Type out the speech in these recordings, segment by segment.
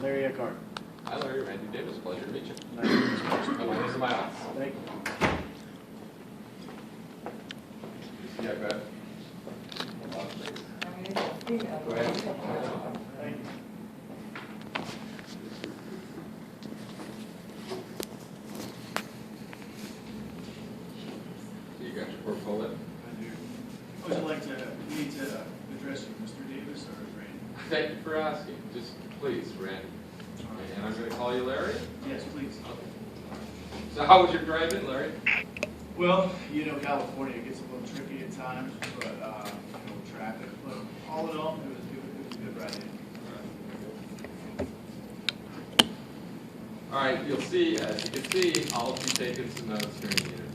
Larry Eckhart. Hi, Larry. Randy Davis. Pleasure to meet you. Nice to meet you. My name is my office. Thank you. Yeah, go ahead. Go ahead. Thank you. So you got your portfolio? I do. Would you like me to address you, Mr. Davis, or Randy? Thank you for asking. Just please, Randy. And I'm going to call you Larry? Yes, please. Okay. So how was your drive-in, Larry? Well, you know, California gets a little tricky at times, but traffic. But all in all, it was a good ride in. All right, you'll see, as you can see, I'll be taking some notes during the interview.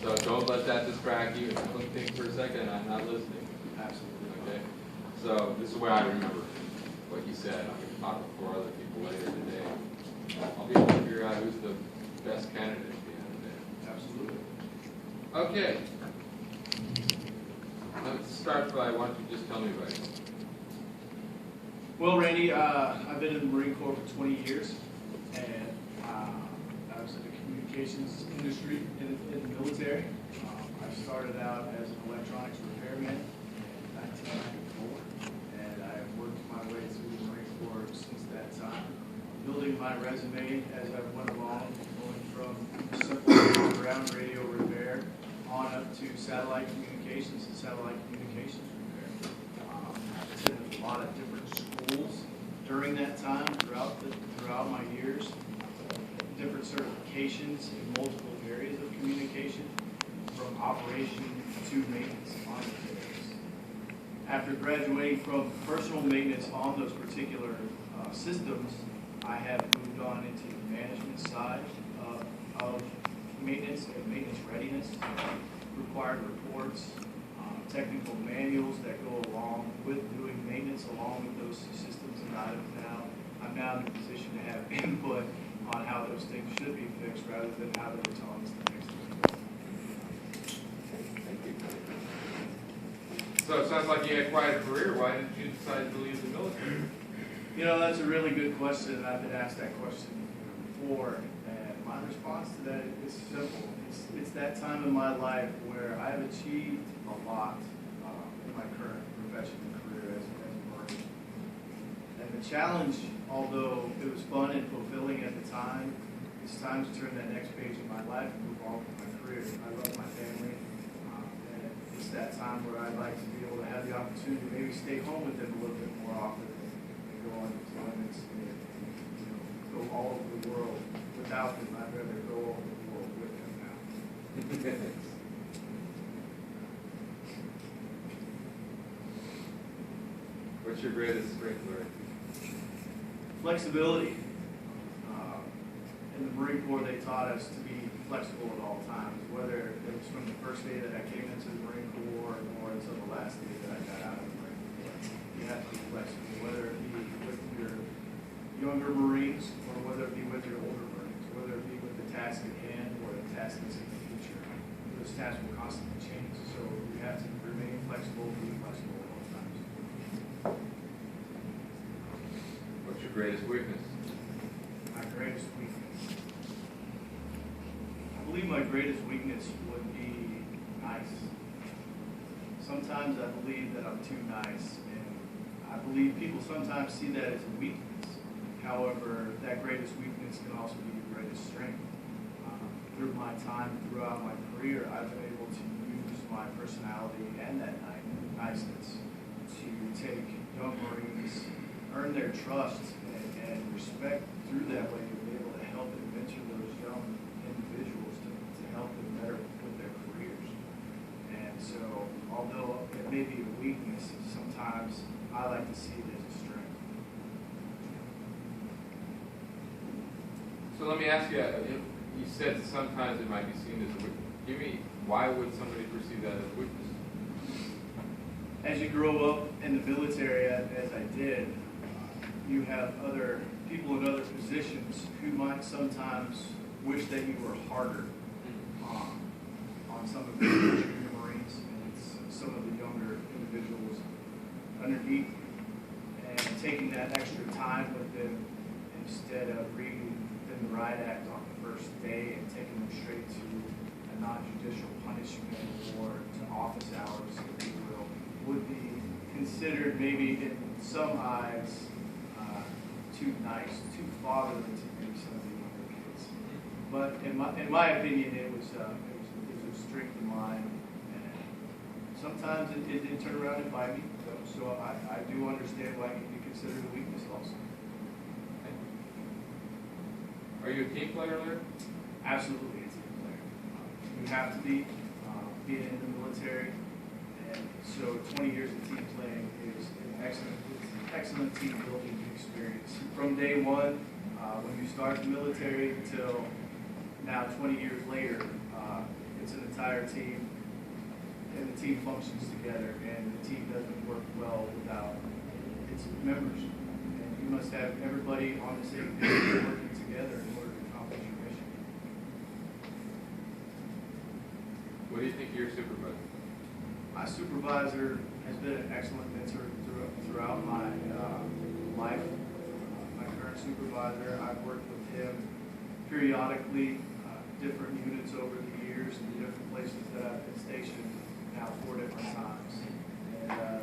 So don't let that distract you, and don't think for a second I'm not listening. Absolutely. Okay? So this is the way I remember what you said. I'm going to talk before other people later today. I'll be able to figure out who's the best candidate at the end of the day. Absolutely. Okay. Let's start by, why don't you just tell me about yourself? Well, Randy, I've been in the Marine Corps for 20 years, and I was in the communications industry in the military. I started out as an electronics repairman in 1994, and I have worked my way through the Marine Corps since that time, building my resume as I went along, going from simple ground radio repair on up to satellite communications and satellite communications repair. I attended a lot of different schools during that time, throughout my years, different certifications in multiple areas of communication, from operation to maintenance on those areas. After graduating from personal maintenance on those particular systems, I have moved on into the management side of maintenance and maintenance readiness, required reports, technical manuals that go along with doing maintenance along with those systems and items now. I'm now in a position to have input on how those things should be fixed rather than how they're telling us to fix them. Thank you. So it sounds like you had quite a career. Why did you decide to leave the military? You know, that's a really good question, and I've been asked that question before. And my response to that is simple. It's that time in my life where I've achieved a lot in my current profession and career as a Marine. And the challenge, although it was fun and fulfilling at the time, it's time to turn that next page in my life and move on with my career. I love my family, and it's that time where I'd like to be able to have the opportunity to maybe stay home with them a little bit more often and go on deployments and go all over the world. Without them, I'd rather go all over the world with them now. What's your greatest strength, Larry? Flexibility. In the Marine Corps, they taught us to be flexible at all times, whether it was from the first day that I came into the Marine Corps or until the last day that I got out of the Marine Corps. You have to be flexible, whether it be with your younger Marines or whether it be with your older Marines, whether it be with the task at hand or the task that's in the future. Those tasks will constantly change, so you have to remain flexible, be flexible at all times. What's your greatest weakness? My greatest weakness. I believe my greatest weakness would be nice. Sometimes I believe that I'm too nice, and I believe people sometimes see that as a weakness. However, that greatest weakness can also be your greatest strength. Through my time, throughout my career, I've been able to use my personality and that niceness to take young Marines, earn their trust and respect through that way, to be able to help and mentor those young individuals to help them better with their careers. And so, although it may be a weakness, sometimes I like to see it as a strength. So let me ask you, you said sometimes it might be seen as a weakness. Give me, why would somebody perceive that as a weakness? As you grow up in the military, as I did, you have other people in other positions who might sometimes wish that you were harder on some of the junior Marines and some of the younger individuals underneath, and taking that extra time with them instead of reading them the Riot Act on the first day and taking them straight to a non-judicial punishment or to office hours, if you will, would be considered maybe in some eyes too nice, too fatherly to maybe some of the younger kids. But in my opinion, it was a strength of mine, and sometimes it did turn around and bite me. So I do understand why it can be considered a weakness also. Are you a team player, Larry? Absolutely a team player. You have to be, being in the military, and so 20 years of team playing is an excellent team building experience. From day one, when you start the military, until now 20 years later, it's an entire team, and the team functions together, and the team doesn't work well without its members. And you must have everybody on the same page working together in order to accomplish your mission. What do you think of your supervisor? My supervisor has been an excellent mentor throughout my life. My current supervisor, I've worked with him periodically, different units over the years and the different places that I've been stationed now 4 different times. And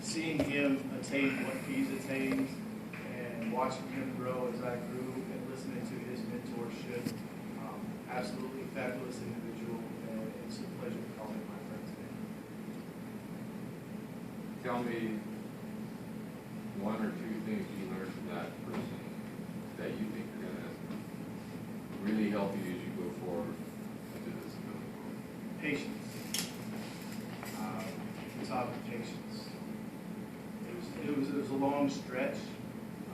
seeing him attain what he's attained and watching him grow as I grew and listening to his mentorship, absolutely fabulous individual, and it's a pleasure to call him my friend today. Tell me 1 or 2 things you learned from that person that you think are going to really help you as you go forward into this civilian world. Patience. The topic of patience. It was a long stretch,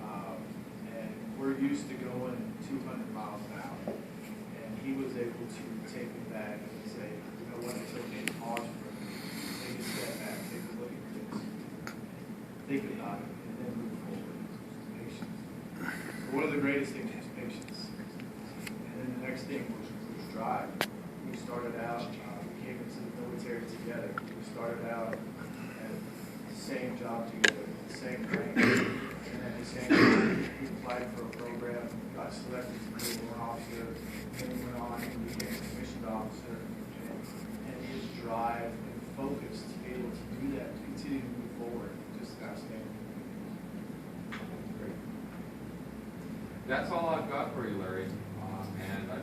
and we're used to going 200 miles an hour. And he was able to take me back and say, you know what, it's okay to pause for a minute, take a step back, take a look at this, think about it, and then move forward. Patience. So one of the greatest things was patience. And then the next thing was drive. We started out, we came into the military together. We started out at the same job together, the same rank, and at the same time, we applied for a program, got selected to be a warrant officer, then he went on and became a commissioned officer, and his drive and focus to be able to do that, to continue to move forward, just outstanding. Great. That's all I've got for you, Larry. And as I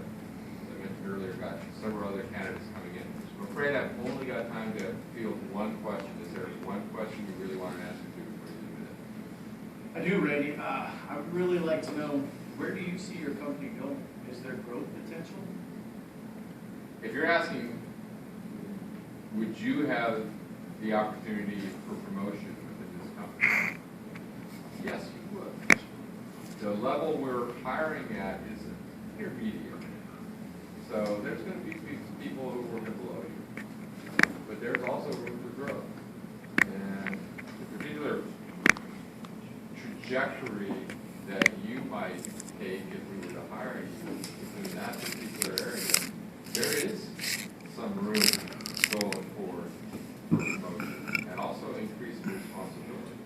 mentioned earlier, got several other candidates coming in. I'm afraid I've only got time to field 1 question. Is there one question you really want to answer to before you leave it? I do, Randy. I'd really like to know, where do you see your company going? Is there growth potential? If you're asking, would you have the opportunity for promotion within this company? Yes, you would. The level we're hiring at is intermediate. So there's going to be people who are working below you. But there's also room for growth. And the particular trajectory that you might take if we were to hire you in that particular area, there is some room going forward for promotion and also increased responsibility.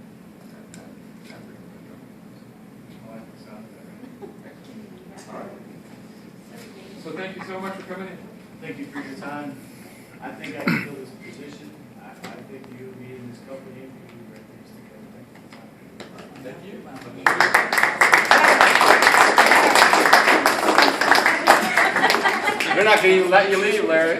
I like the sound of that. All right. So thank you so much for coming in. Thank you for your time. I think I can fill this position. I think you and me in this company can do great things together. Thank you for your time. Thank you. They're not going to even let you leave, Larry.